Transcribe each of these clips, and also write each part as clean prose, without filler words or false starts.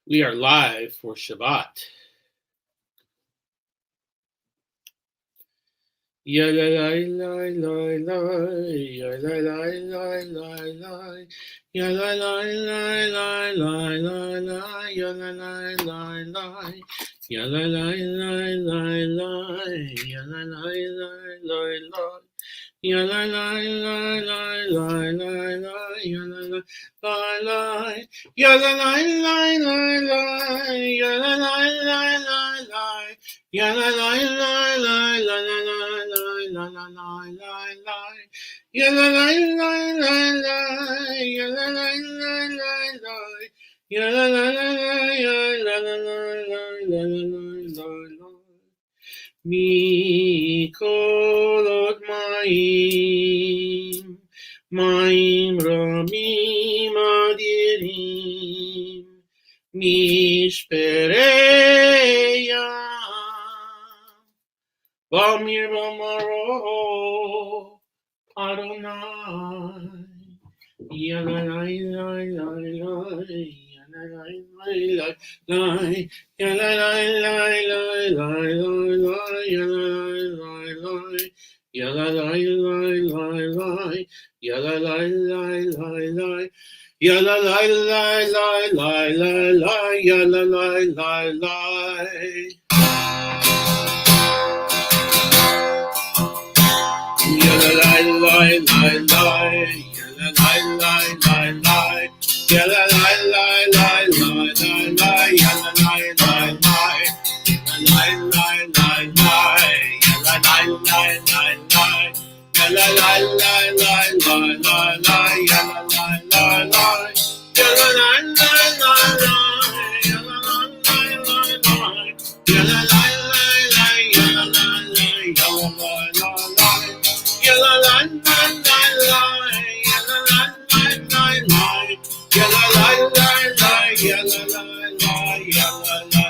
We are live for Shabbat. Ya la la la la la, ya la la la la la, ya la la la la la la la, ya la la la la, ya la la la la la, ya la la la la la. Ya la la la la la la la, ya la la la la, ya la la la la la, ya la la la la la, ya la la la la la la la la la la, ya la la la la la, ya la la la la la, ya la la la la la la. Mikolot Maim, Maim Ramim Adirim, Mishpereya, Bamir Bamaro, Adonai, Yalalai, lai, lai, lai. Ya la la la la la la, ya la la la la, ya la la la la la, ya la la la la la, ya la la la la la la la, ya la la la la. Ya la la la la la, ya la la la la la, ya la la la la la la, ya la la la la, la la la la, ya la la la la la, ya la la la la la la la, ya la la la la, ya la la la la la, ya la la la la la, ya la la la la, ya la la la, ya la la la la. Ya la la la la la, ya la la la la la, ya la la la la, ya la la la, ya la la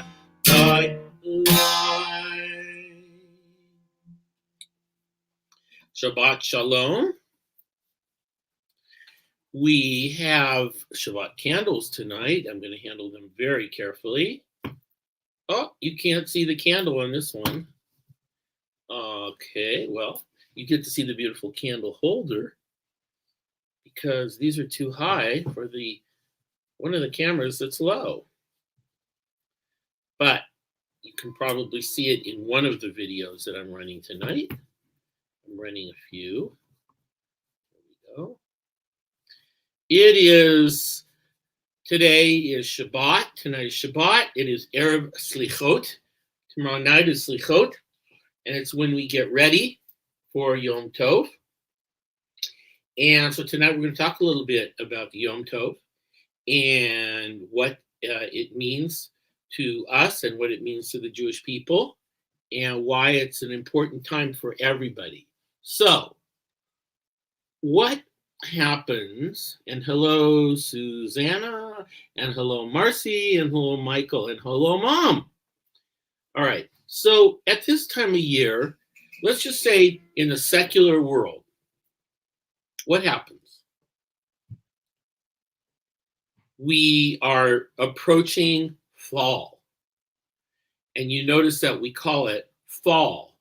la. Shabbat Shalom. We have Shabbat candles tonight. I'm going to handle them very carefully. Oh, you can't see the candle on this one. Okay, well, you get to see the beautiful candle holder because these are too high for one of the cameras that's low. But you can probably see it in one of the videos that I'm running tonight. I'm running a few. There we go. Today is Shabbat. Tonight is Shabbat. It is Erev Slichot. Tomorrow night is Slichot. And it's when we get ready for Yom Tov. And so tonight we're going to talk a little bit about the Yom Tov and what it means to us and what it means to the Jewish people and why it's an important time for everybody. So what happens, and hello Susanna, and hello Marcy, and hello Michael, and hello Mom. All right, so at this time of year, let's just say in the secular world, what happens? We are approaching fall. And you notice that we call it fall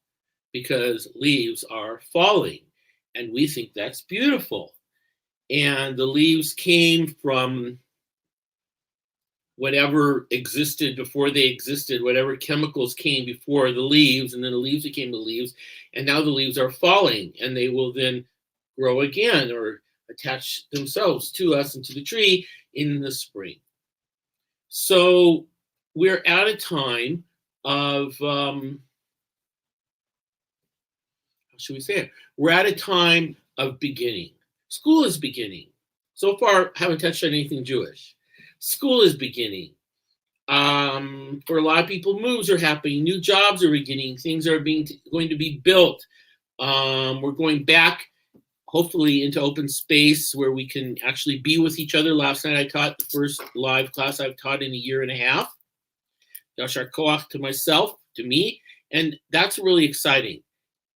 because leaves are falling. And we think that's beautiful. And the leaves came from whatever existed before they existed, whatever chemicals came before the leaves, and then the leaves became the leaves, and now the leaves are falling, and they will then grow again or attach themselves to us and to the tree in the spring. So we're at a time of, how should we say it? We're at a time of beginning. School is beginning. So far, I haven't touched on anything Jewish. School is beginning. For a lot of people, moves are happening. New jobs are beginning. Things are going to be built. We're going back, hopefully, into open space where we can actually be with each other. Last night, I taught the first live class I've taught in a year and a half. Yashar Koach to myself, to me, and that's really exciting.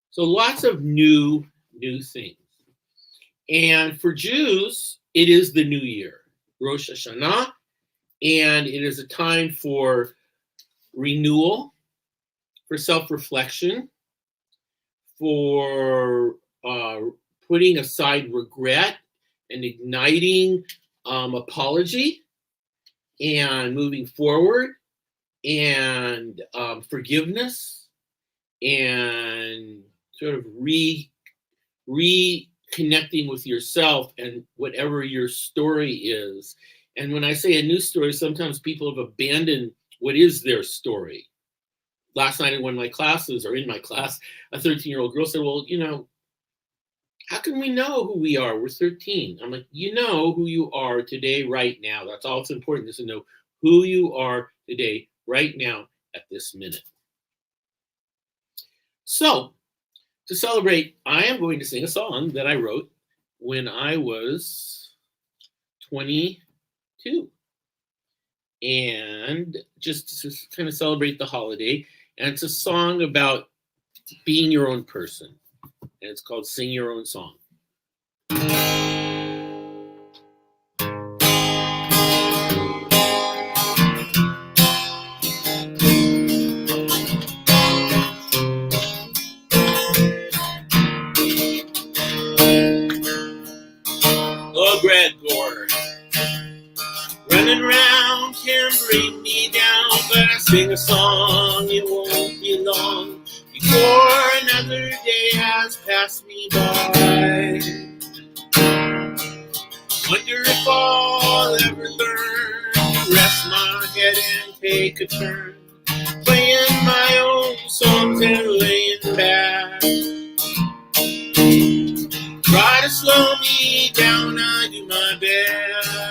So lots of new things. And for Jews, it is the new year. Rosh Hashanah And it is a time for renewal, for self-reflection, for putting aside regret and igniting apology and moving forward, and forgiveness, and sort of reconnecting with yourself and whatever your story is. And when I say a new story, sometimes people have abandoned what is their story. Last night in one of my classes, or in my class, a 13-year-old girl said, well, how can we know who we are? We're 13. I'm like, you know who you are today, right now. That's all it's important, is to know who you are today, right now, at this minute. So, to celebrate, I am going to sing a song that I wrote when I was 22. And just to kind of celebrate the holiday. And it's a song about being your own person. And it's called Sing Your Own Song. Oh, Gregor, running around can bring me down, but I sing a song, it won't be long before another day has passed me by. Wonder if I'll ever learn to rest my head and take a turn, playing my own songs and laying back. Try to slow me down, I do my best.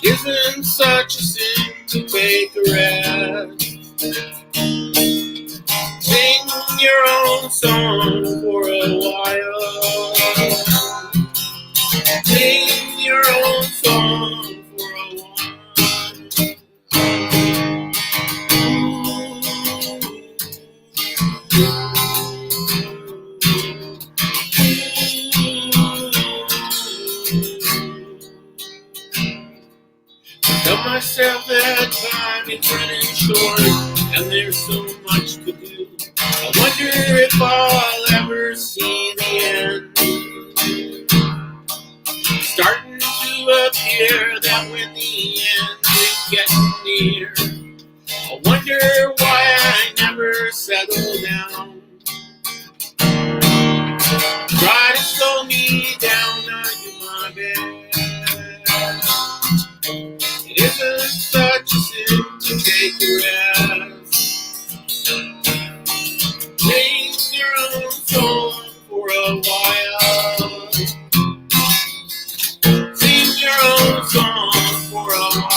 It isn't such a sin to take a rest. Sing your own song for a while. Sing your own song for a while. Tell myself that time is running short and there's so much to do. I wonder if I'll ever see the end. Starting to appear that when the end is getting near, I wonder why I never settle down. Try to slow me down, I do my best. It isn't such a sin to take a rest. Sing your own song for a while. Sing your own song for a while.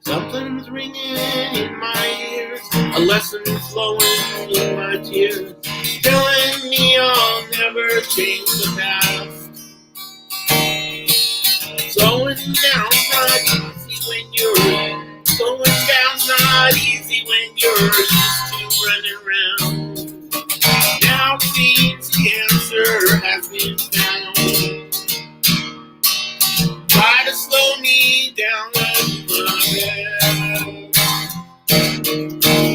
Something's ringing in my ears, a lesson flowing in my tears, telling me I'll never change the past. Slowing down's not easy when you're in. Slowing down's not easy when you're used to running around. Now it seems the answer has been found. Try to slow me down,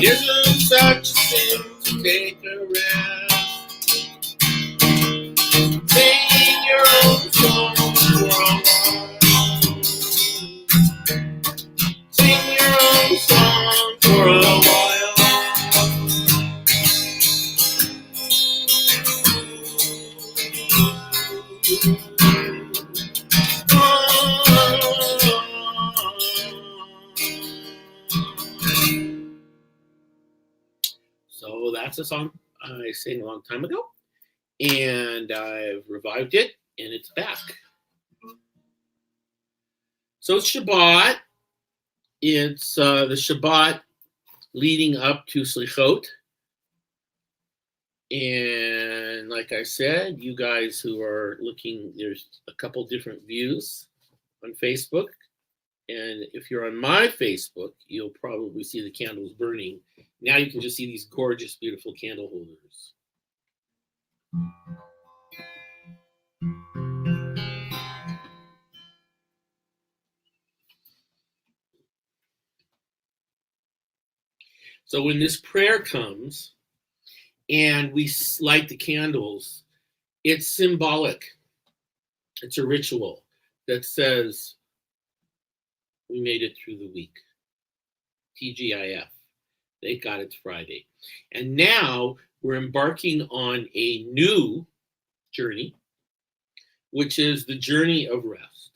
it isn't such a sin to take a rest. Sing your own song for a while. Sing your own song for a while. So that's a song I sang a long time ago, and I've revived it, and it's back. So it's Shabbat. It's the Shabbat leading up to Slichot. And like I said, you guys who are looking, there's a couple different views on Facebook. And if you're on my Facebook, you'll probably see the candles burning. Now you can just see these gorgeous, beautiful candle holders. So when this prayer comes and we light the candles, it's symbolic. It's a ritual that says we made it through the week. TGIF. Thank God it's Friday. And now we're embarking on a new journey, which is the journey of rest.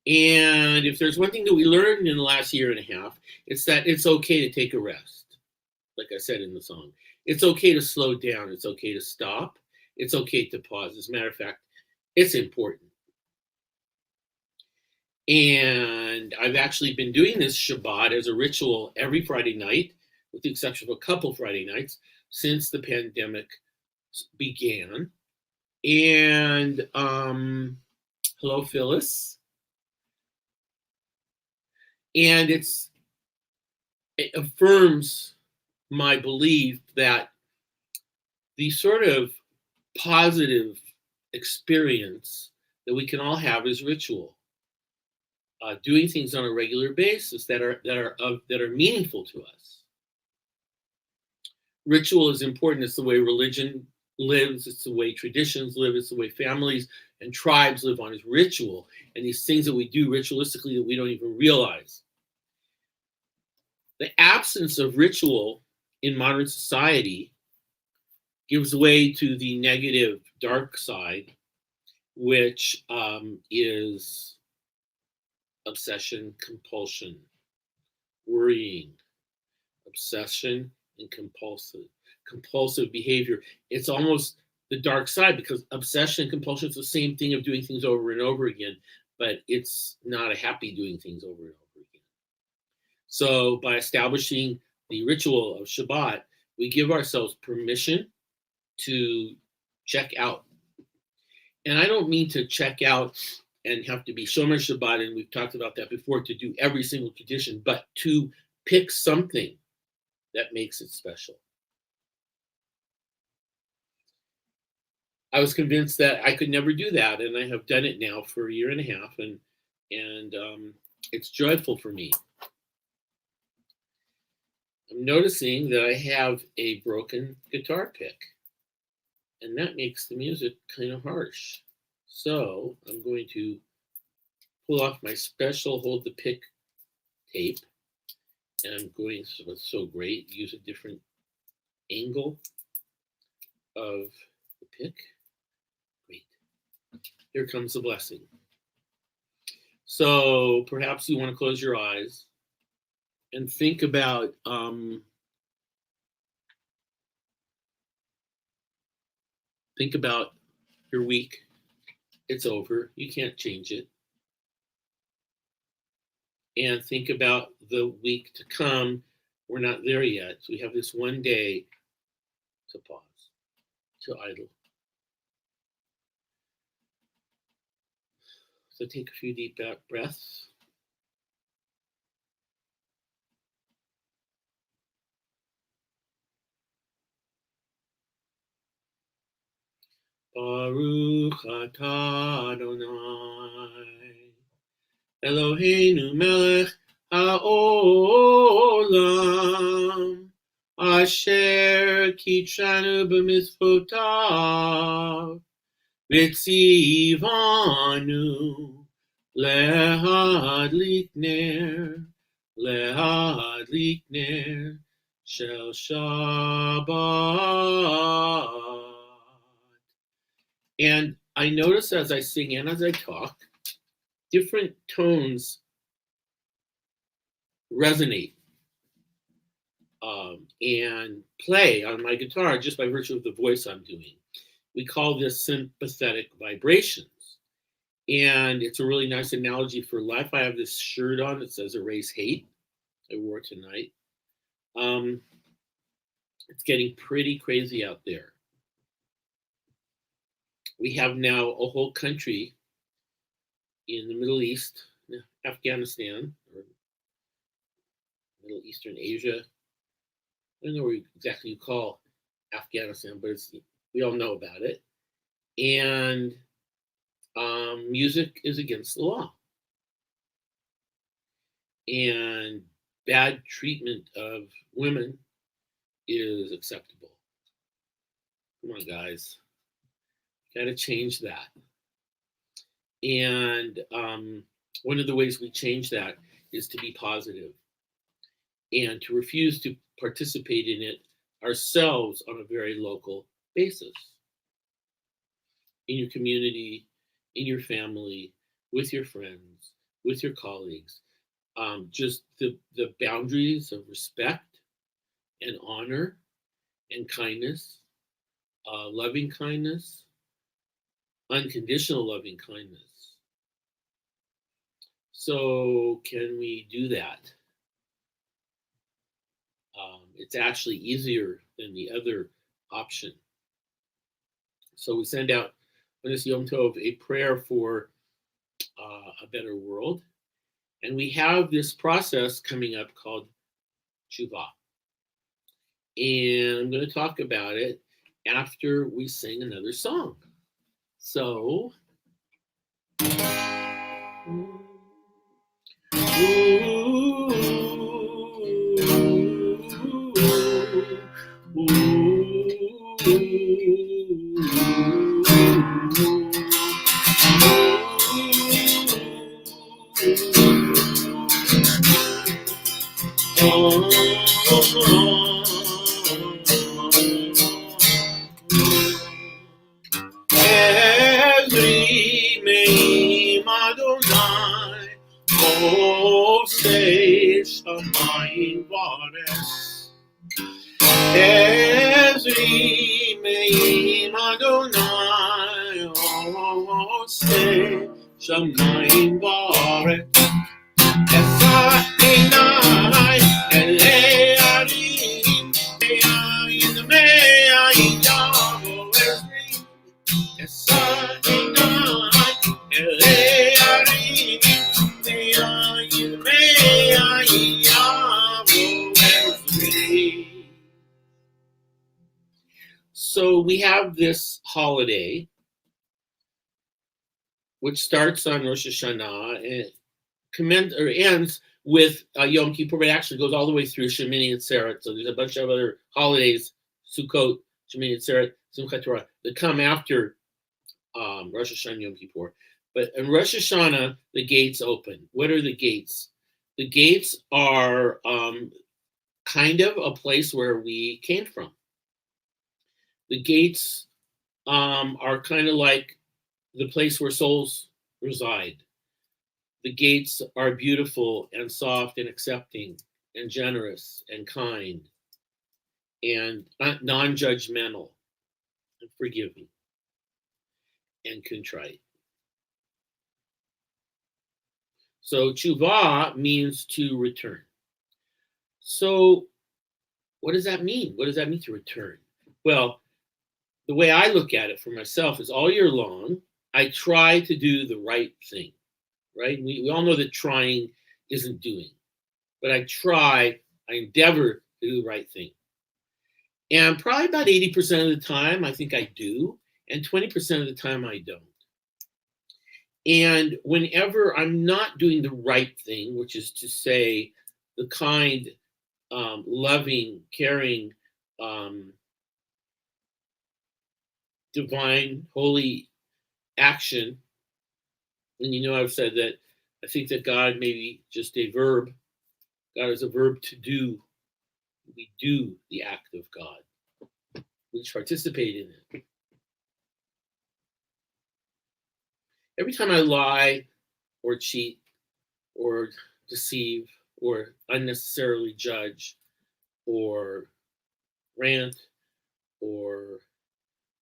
And if there's one thing that we learned in the last year and a half, it's that it's okay to take a rest. Like I said in the song, it's okay to slow down. It's okay to stop. It's okay to pause. As a matter of fact, it's important. And I've actually been doing this Shabbat as a ritual every Friday night, with the exception of a couple Friday nights, since the pandemic began. And hello, Phyllis. And it affirms my belief that the sort of positive experience that we can all have is ritual. Doing things on a regular basis that are meaningful to us. Ritual is important. It's the way religion lives. It's the way traditions live. It's the way families and tribes live on is ritual. And these things that we do ritualistically that we don't even realize. The absence of ritual in modern society gives way to the negative dark side, which is obsession, compulsion, worrying, obsession, and compulsive behavior. It's almost the dark side because obsession and compulsion is the same thing of doing things over and over again, but it's not a happy doing things over and over again. So by establishing the ritual of Shabbat, we give ourselves permission to check out. And I don't mean to check out and have to be Shomer Shabbat, and we've talked about that before, to do every single tradition, but to pick something that makes it special. I was convinced that I could never do that, and I have done it now for a year and a half, and it's joyful for me. I'm noticing that I have a broken guitar pick, and that makes the music kind of harsh. So I'm going to pull off my special hold the pick tape, and I'm going, so it's so great, use a different angle of the pick. Great. Here comes the blessing. So perhaps you want to close your eyes and think about your week. It's over. You can't change it. And think about the week to come. We're not there yet. So we have this one day to pause, to idle. So take a few deep breaths. Baruch atah Adonai, Eloheinu melech haolam, asher kitshanu b'mitzvotav, v'tzivanu lehadlik ner shel Shabbat. And I notice as I sing and as I talk, different tones resonate and play on my guitar just by virtue of the voice I'm doing. We call this sympathetic vibrations. And it's a really nice analogy for life. I have this shirt on that says erase hate. I wore tonight. It's getting pretty crazy out there. We have now a whole country in the Middle East, Afghanistan, or Middle Eastern Asia. I don't know what exactly you call Afghanistan, but we all know about it. And music is against the law. And bad treatment of women is acceptable. Come on, guys. Got to change that. And one of the ways we change that is to be positive and to refuse to participate in it ourselves on a very local basis. In your community, in your family, with your friends, with your colleagues. Just the boundaries of respect and honor and kindness, loving kindness, unconditional loving kindness. So can we do that? It's actually easier than the other option. So we send out on this Yom Tov a prayer for a better world. And we have this process coming up called Tshuva. And I'm going to talk about it after we sing another song. So, Shamayim Varetz, Ezri Meim Adonai, Oseh Shamayim Varetz, Esa Einai Elei Arim, Me'ayin Me'ayin Yavo Ezri, Esa Einai Elei Arim, Me'ayin Me'ayin Yavo Ezri. So we have this holiday, which starts on Rosh Hashanah and ends with Yom Kippur, but actually goes all the way through Shemini Atzeret. So there's a bunch of other holidays, Sukkot, Shemini Atzeret, Simchat Torah, that come after Rosh Hashanah, Yom Kippur. But in Rosh Hashanah, the gates open. What are the gates? The gates are kind of a place where we came from. The gates are kind of like the place where souls reside. The gates are beautiful and soft and accepting and generous and kind and non-judgmental and forgiving and contrite. So tshuva means to return. So what does that mean? What does that mean to return? Well, the way I look at it for myself is all year long, I try to do the right thing, right? We all know that trying isn't doing, but I endeavor to do the right thing. And probably about 80% of the time, I think I do, and 20% of the time I don't. And whenever I'm not doing the right thing, which is to say the kind, loving, caring, divine, holy action, and I've said that I think that God may be just a verb. God is a verb to do. We do the act of God. We participate in it. Every time I lie or cheat or deceive or unnecessarily judge or rant or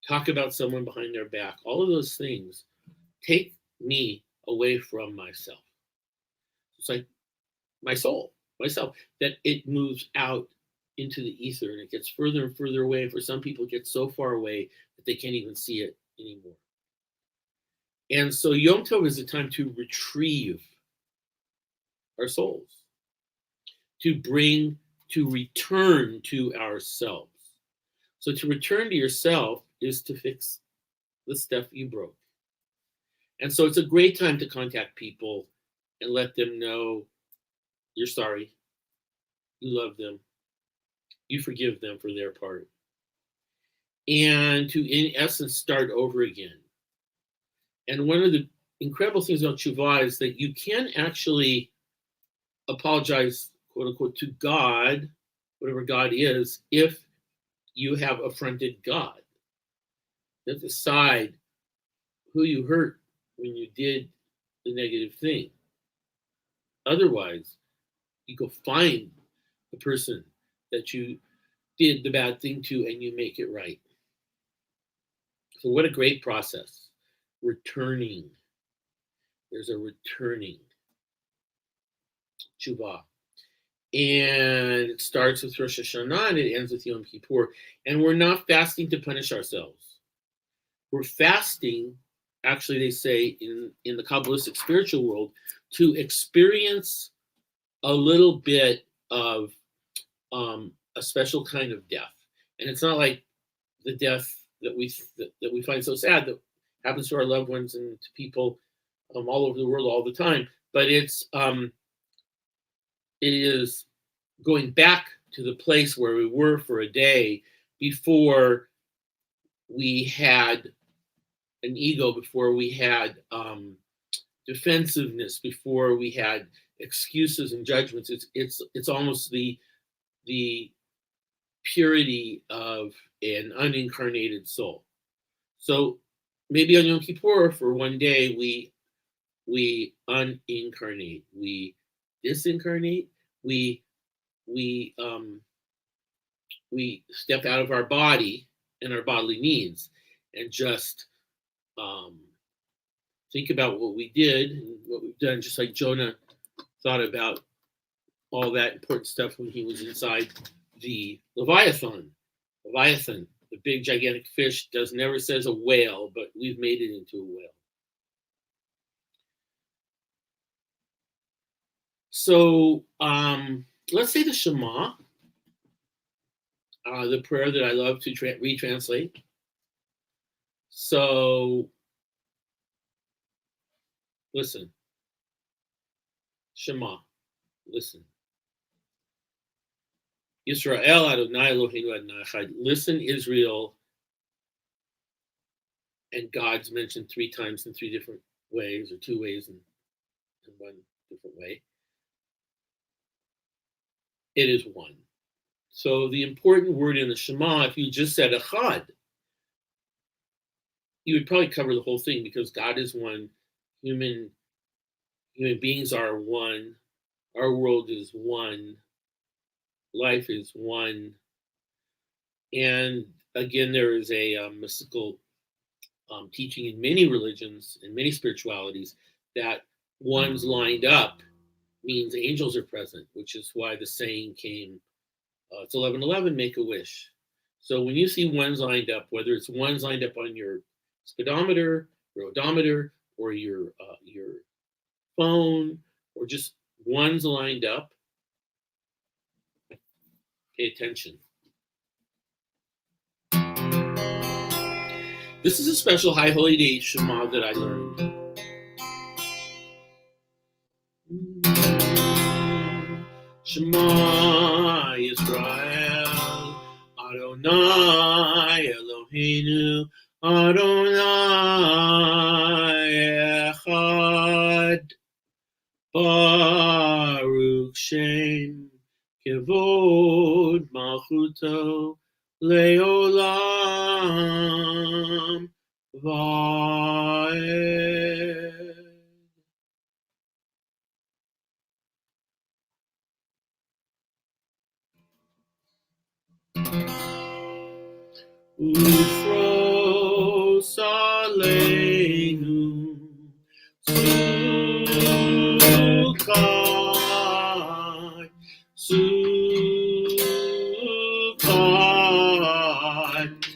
talk about someone behind their back, all of those things take me away from myself. It's like my soul, myself, that it moves out into the ether and it gets further and further away. For some people, it gets so far away that they can't even see it anymore. And so Yom Tov is a time to retrieve our souls, to return to ourselves. So to return to yourself is to fix the stuff you broke. And so it's a great time to contact people and let them know you're sorry, you love them, you forgive them for their part. And to, in essence, start over again. And one of the incredible things about Tshuva is that you can actually apologize, quote unquote, to God, whatever God is, if you have affronted God. You have to decide who you hurt when you did the negative thing. Otherwise, you go find the person that you did the bad thing to and you make it right. So what a great process. Returning. There's a returning. Tshuva. And it starts with Rosh Hashanah and it ends with Yom Kippur. And we're not fasting to punish ourselves. We're fasting, actually they say in the Kabbalistic spiritual world, to experience a little bit of a special kind of death. And it's not like the death that we find so sad that happens to our loved ones and to people all over the world all the time. But it is going back to the place where we were for a day before we had an ego, before we had defensiveness, before we had excuses and judgments. It's almost the purity of an unincarnated soul. So maybe on Yom Kippur for one day we unincarnate, we disincarnate, we step out of our body and our bodily needs and just think about what we did and what we've done, just like Jonah thought about all that important stuff when he was inside the Leviathan, the big gigantic fish, never says a whale, but we've made it into a whale. So let's say the Shema, the prayer that I love to retranslate. So listen, Shema, listen. Yisrael Adonai Eloheinu Adonai Echad. Listen, Israel, and God's mentioned 3 times in 3 different ways, or 2 ways and 1 different way. It is one. So the important word in the Shema, if you just said Echad, you would probably cover the whole thing, because God is one, human beings are one, our world is one, life is one. And again, there is a mystical teaching in many religions and many spiritualities that one's lined up means angels are present, which is why the saying came, it's 11:11, make a wish. So when you see ones lined up, whether it's ones lined up on your speedometer, your odometer, or your phone, or just ones lined up, pay attention. This is a special High Holy Day Shema that I learned. Shema Yisrael, Adonai Eloheinu, Adonai Echad, Baruch Shem Kevod Malchuto Leolam Vaed. Ufros Aleinu Sukkot Shalom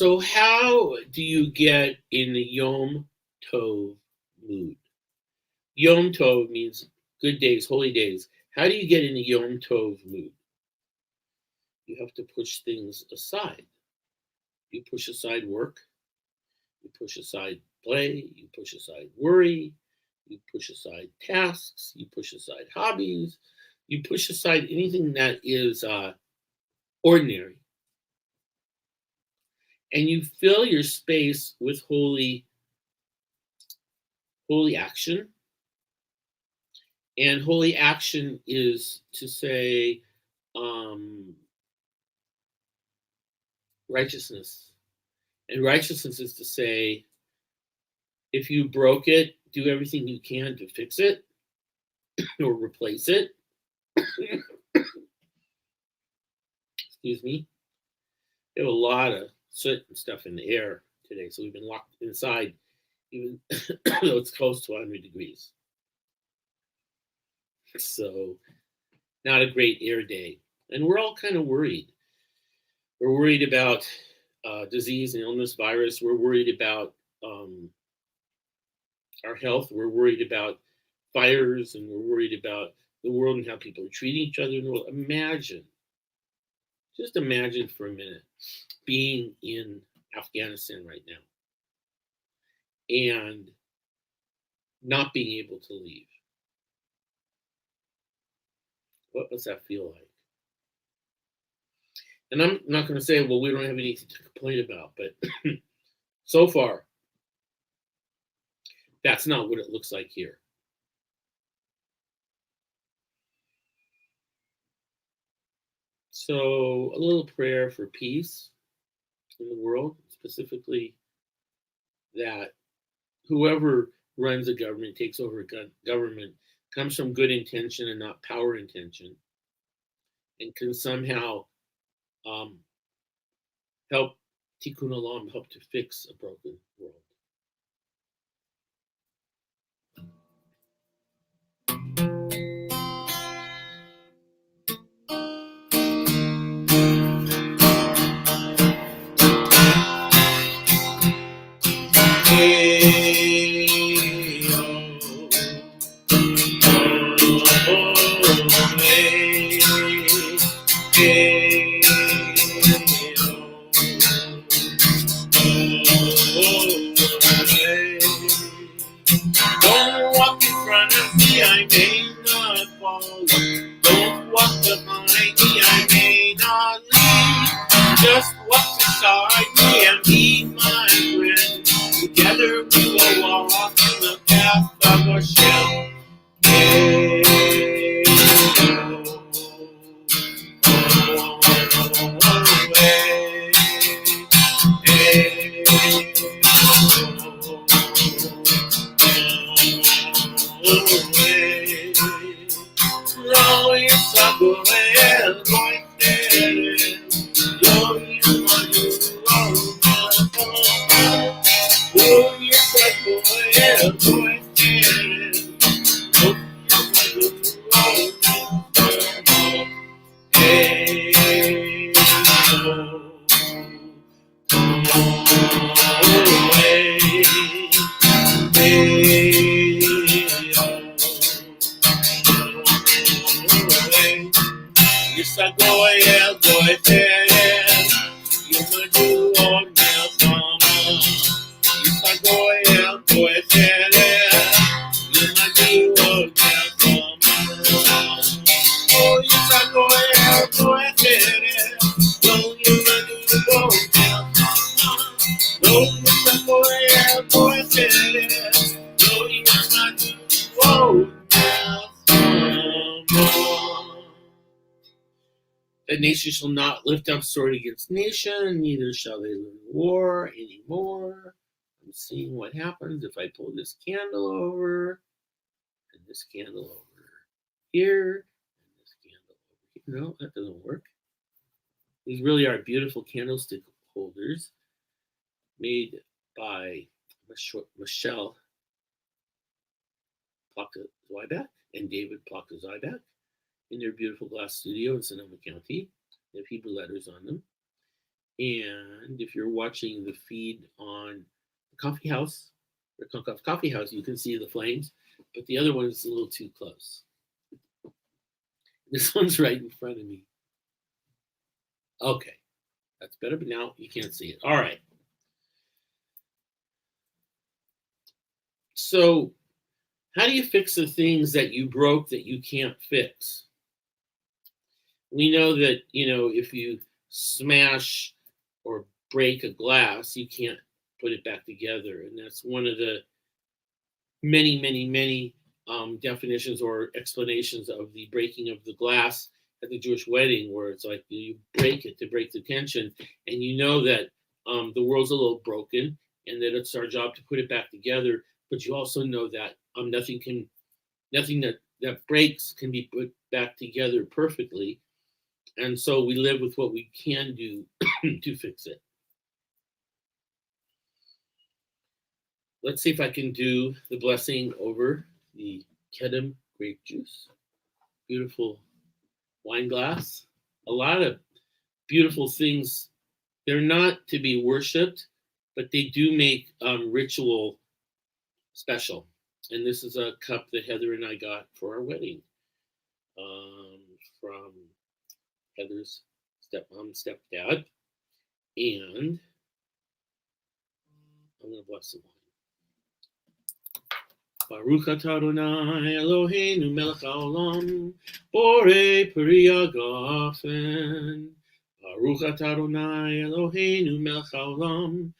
So how do you get in the Yom Tov mood? Yom Tov means good days, holy days. How do you get in the Yom Tov mood? You have to push things aside. You push aside work. You push aside play. You push aside worry. You push aside tasks. You push aside hobbies. You push aside anything that is ordinary. And you fill your space with holy action. And holy action is to say righteousness. And righteousness is to say, if you broke it, do everything you can to fix it or replace it. Excuse me. We have a lot of soot and stuff in the air today, so we've been locked inside, even though it's close to 100 degrees. So, not a great air day. And we're all kind of worried. We're worried about disease and illness, virus. We're worried about our health. We're worried about fires, and we're worried about the world and how people are treating each other in the world. Just imagine for a minute being in Afghanistan right now and not being able to leave. What does that feel like? And I'm not going to say, well, we don't have anything to complain about, but so far, that's not what it looks like here. So a little prayer for peace in the world, specifically that whoever runs a government, takes over a government, comes from good intention and not power intention, and can somehow help Tikkun Olam, help to fix a broken world. Don't walk in front of me, I may not follow. Don't walk behind me, I may not lead. Just walk beside me and be my friend. Together we will walk in the path of Hashem. nation shall not lift up sword against nation, neither shall they learn war anymore. I'm seeing what happens if I pull this candle over, and this candle over here, and this candle over here. No, that doesn't work. These really are beautiful candlestick holders made by Michelle Plaka-Zweiback and David Plaka-Zweiback in their beautiful glass studio in Sonoma County. They have Hebrew letters on them. And if you're watching the feed on the coffee house, or Concoff Coffee House, you can see the flames, but the other one is a little too close. This one's right in front of me. Okay, that's better, but now you can't see it. All right. So how do you fix the things that you broke that you can't fix? We know that, if you smash or break a glass, you can't put it back together. And that's one of the many, many, many definitions or explanations of the breaking of the glass at the Jewish wedding, where it's like you break it to break the tension. And you know that the world's a little broken and that it's our job to put it back together. But you also know that nothing that breaks can be put back together perfectly. And so we live with what we can do to fix it. Let's see if I can do the blessing over the Kedem grape juice. Beautiful wine glass. A lot of beautiful things. They're not to be worshipped, but they do make ritual special. And this is a cup that Heather and I got for our wedding from Heather's stepmom, stepdad. And I'm going to bless the wine. Baruch atah Adonai Eloheinu melech haolam, borei peri hagafen. Baruch atah Adonai Eloheinu melech haolam,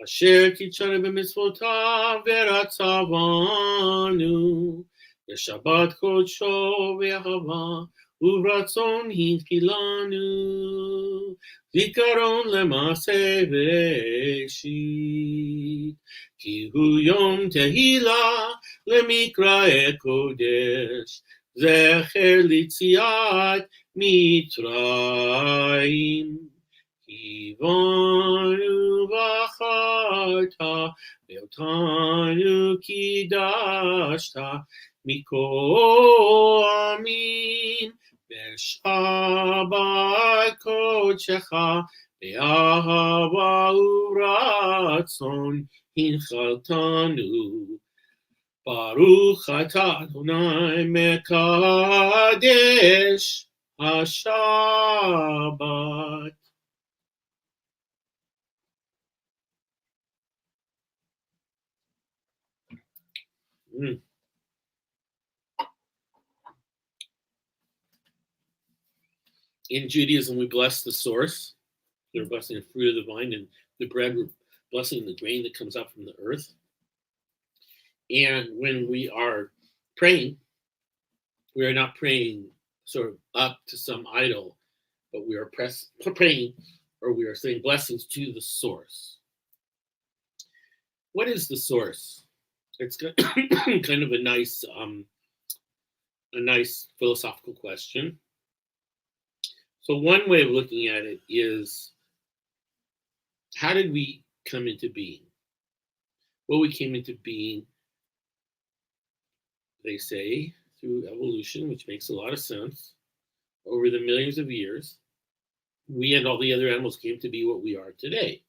asher kitshanu b'mitzvotav v'ratzavanu, v'shabbat kodsho v'ahava, uvratzon hinchilanu, zikaron lema'aseh v'eshit. Ki hu yom tehila lemikra kodesh, zecher litziat mitzrayim. Kivanu v'acharta ve'otanu kidashta mikol amin v'shabbat kodshecha ve'ahava uratzon hinchaltanu. Baruch atah Adonai mekadesh haShabbat. In Judaism, we bless the source. We're blessing the fruit of the vine, and the bread, we're blessing the grain that comes out from the earth. And when we are praying, we are not praying sort of up to some idol, but we are praying, or we are saying blessings to the source. What is the source? It's kind of a nice philosophical question. So one way of looking at it is, how did we come into being? Well, we came into being, they say, through evolution, which makes a lot of sense. Over the millions of years, we and all the other animals came to be what we are today.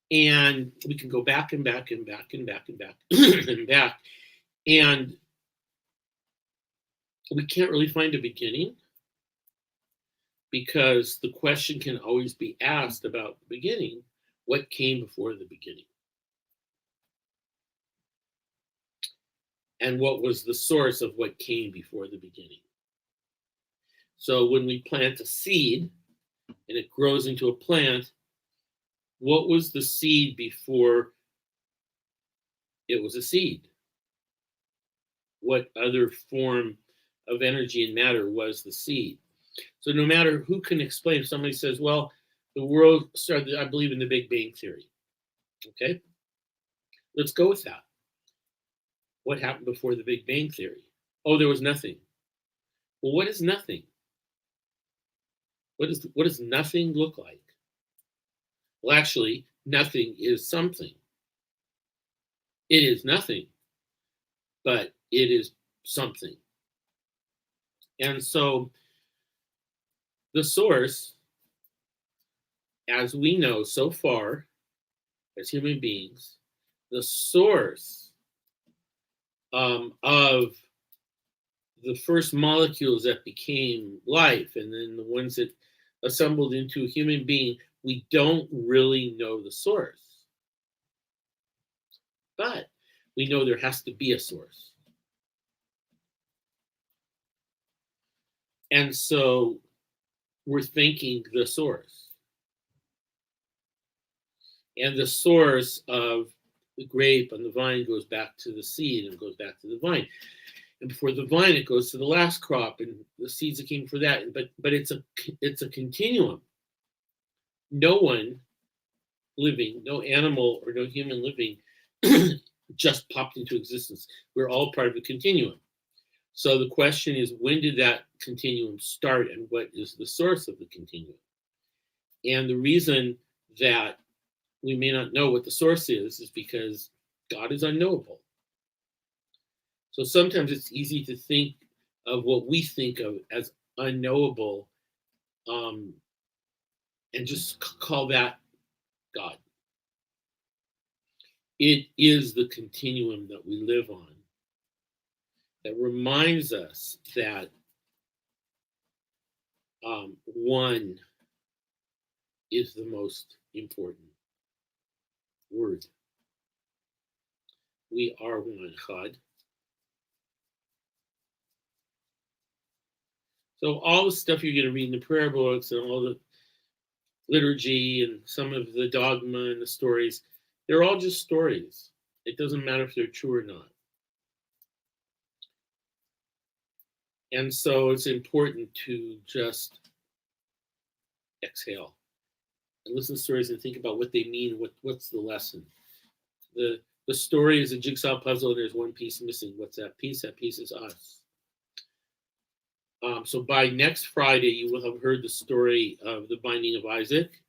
And we can go back and back and back and back and back and back. And we can't really find a beginning, because the question can always be asked about the beginning. What came before the beginning? And what was the source of what came before the beginning? So when we plant a seed and it grows into a plant, what was the seed before it was a seed? What other form of energy and matter was the seed. So no matter who can explain, if somebody says, well, the world started, I believe, in the Big Bang Theory. Okay? Let's go with that. What happened before the Big Bang Theory? Oh, there was nothing. Well, what is nothing? What does nothing look like? Well, actually, nothing is something. It is nothing, but it is something. And so the source, as we know so far as human beings, the source of the first molecules that became life and then the ones that assembled into a human being, we don't really know the source. But we know there has to be a source. And so we're thinking the source. And the source of the grape and the vine goes back to the seed and goes back to the vine. And before the vine, it goes to the last crop and the seeds that came for that. But it's a continuum. No one living, no animal or no human living just popped into existence. We're all part of a continuum. So the question is, when did that continuum start and what is the source of the continuum? And the reason that we may not know what the source is because God is unknowable. So sometimes it's easy to think of what we think of as unknowable and just call that God. It is the continuum that we live on that reminds us that one is the most important word. We are one, Chad. So all the stuff you're going to read in the prayer books and all the liturgy and some of the dogma and the stories, they're all just stories. It doesn't matter if they're true or not. And so it's important to just exhale and listen to stories and think about what they mean. What's the lesson? The story is a jigsaw puzzle and there's one piece missing. What's that piece? That piece is us. So by next Friday, you will have heard the story of the binding of Isaac,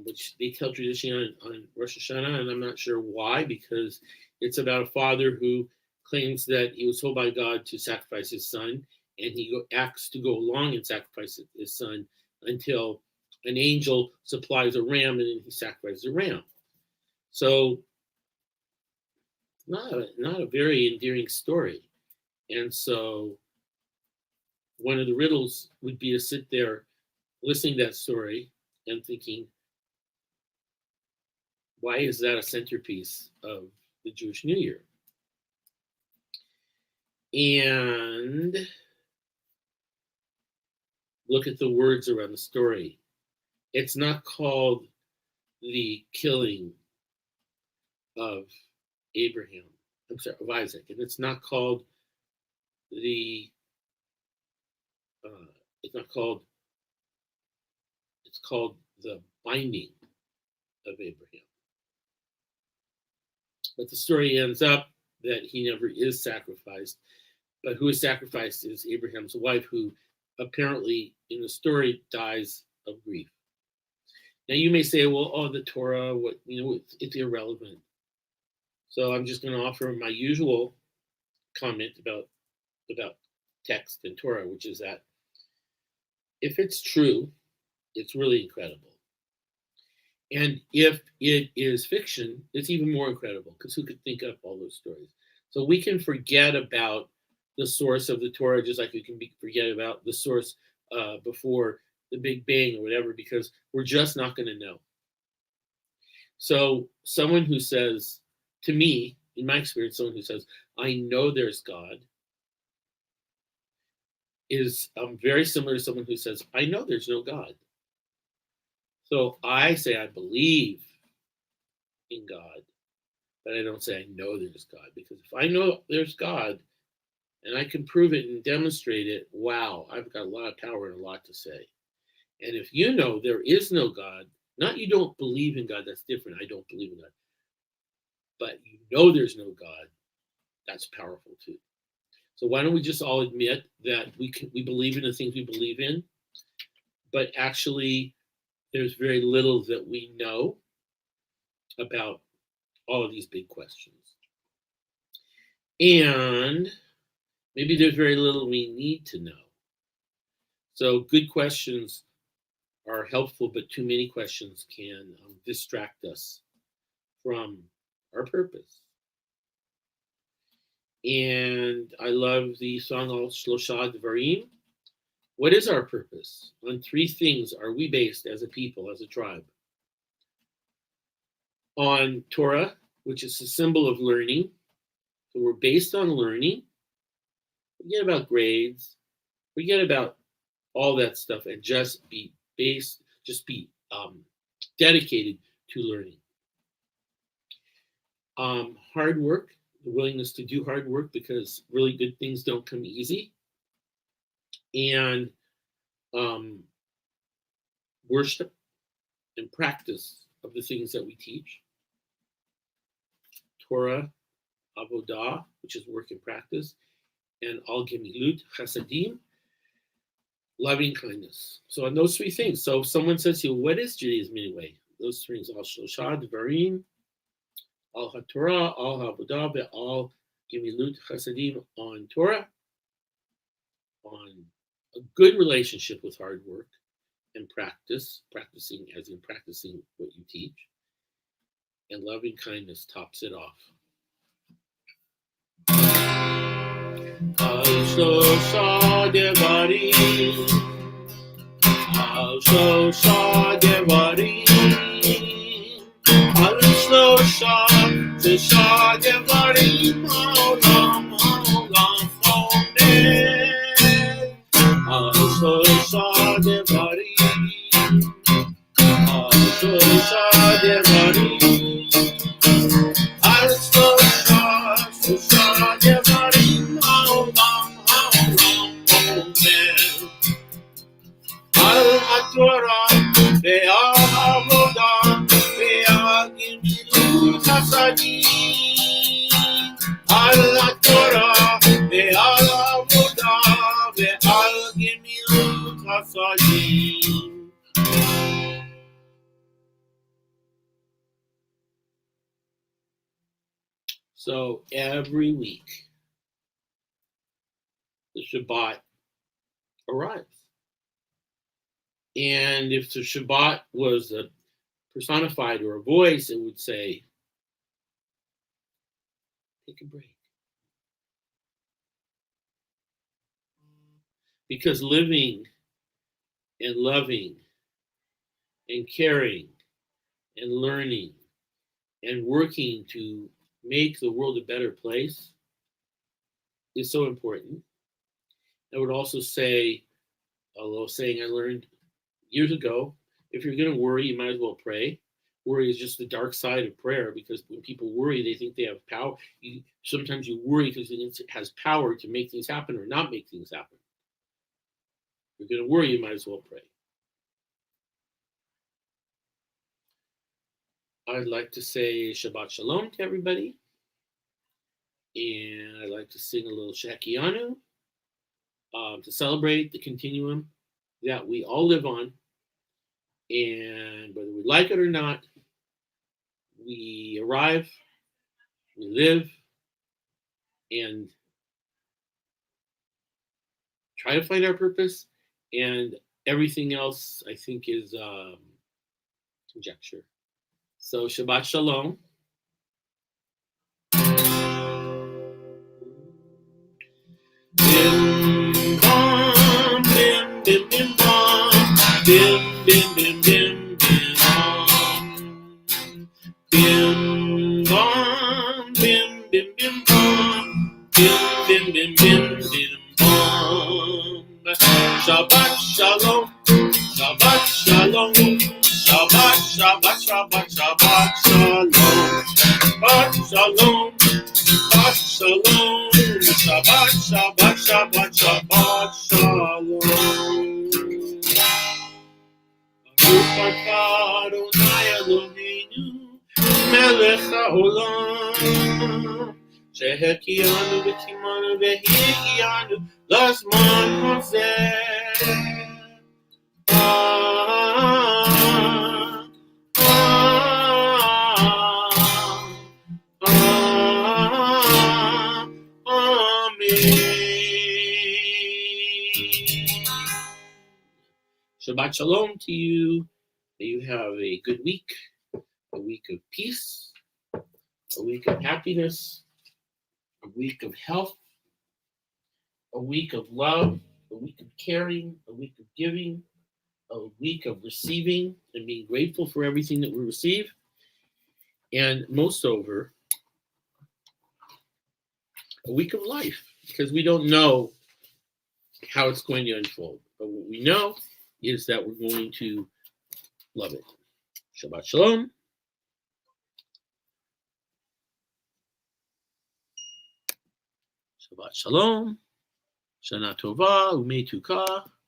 which they tell traditionally on Rosh Hashanah, and I'm not sure why, because it's about a father who claims that he was told by God to sacrifice his son, and he acts to go along and sacrifice his son until an angel supplies a ram, and then he sacrifices a ram. So not a very endearing story. And so one of the riddles would be to sit there listening to that story and thinking, why is that a centerpiece of the Jewish New Year? And look at the words around the story. It's not called the killing of of Isaac, and it's not called it's called the binding of Abraham. But the story ends up that he never is sacrificed, but who is sacrificed is Abraham's wife, who apparently in the story dies of grief. Now you may say, well, the Torah, it's irrelevant. So I'm just going to offer my usual comment about text and Torah, which is that if it's true, it's really incredible. And if it is fiction, it's even more incredible, because who could think up all those stories? So we can forget about the source of the Torah, just like we can forget about the source before the Big Bang or whatever, because we're just not going to know. So someone who says, to me, in my experience, someone who says, I know there's God, is very similar to someone who says, I know there's no God. So I say I believe in God, but I don't say I know there's God, because if I know there's God, and I can prove it and demonstrate it, wow, I've got a lot of power and a lot to say. And if you know there is no God, not you don't believe in God, that's different. I don't believe in God. But you know there's no God, that's powerful too. So why don't we just all admit that we believe in the things we believe in, but actually there's very little that we know about all of these big questions. And maybe there's very little we need to know. So good questions are helpful, but too many questions can distract us from our purpose. And I love the song Al Shlosha Dvarim. What is our purpose? On three things are we based as a people, as a tribe. On Torah, which is a symbol of learning. So we're based on learning. Forget about grades. Forget about all that stuff and just be dedicated to learning. Hard work, the willingness to do hard work because really good things don't come easy. And worship and practice of the things that we teach. Torah, Avodah, which is work and practice, and Al Gemilut, Chasadim, loving kindness. So on those three things. So if someone says to you, what is Judaism anyway? Those three things, Al Shlosha Dvarim, Al HaTorah, Al HaAvodah, Al Gemilut Chasadim, on Torah, on a good relationship with hard work and practicing as in practicing what you teach, and loving kindness tops it off. Al Shlosha Devarim, Al Shlosha Devarim, Al Shlosha Devarim, Olam Omed, Al Shlosha Devarim, Al Shlosha Devarim, Al Shlosha Devarim, Olam Omed, Al HaTorah ve'al Avodah ve'al Gemilut Chasadim, Al HaTorah ve'al Avodah ve'al Gemilut Chasadim. So every week, the Shabbat arrives. And if the Shabbat was a personified or a voice, it would say, take a break. Because living and loving and caring and learning and working to make the world a better place is so important. I would also say, a little saying I learned years ago, if you're going to worry, you might as well pray. Worry is just the dark side of prayer, because when people worry, they think they have power. Sometimes you worry because it has power to make things happen or not make things happen. If you're going to worry, you might as well pray. I'd like to say Shabbat Shalom to everybody. And I'd like to sing a little Shekianu to celebrate the continuum that we all live on. And whether we like it or not, we arrive, we live, and try to find our purpose. And everything else, I think, is conjecture. So Shabbat Shalom. Bim bam, bim bim bim bam, bim bim bim bim bim bam, bim bam, bim bim bim bam, bim bim bim bim bim bam. Shabbat Shalom, Shabbat Shalom, Shabbat Shabbat Shabbat Shabbat Shalom, Shabbat Shalom, Shabbat Shalom. Shabbat, Shabbat, Shabbat, Shabbat Shalom. Baruch atah Adonai Eloheinu, melech haolam, שהחיינו וקיימנו והגיענו לזמן הזה. Shabbat Shalom to you. May you have a good week, a week of peace, a week of happiness, a week of health, a week of love, a week of caring, a week of giving, a week of receiving and being grateful for everything that we receive. And most over, a week of life, because we don't know how it's going to unfold. But what we know is that we're going to love it. Shabbat Shalom. Shabbat Shalom. Shana Tova, Umei Tuka.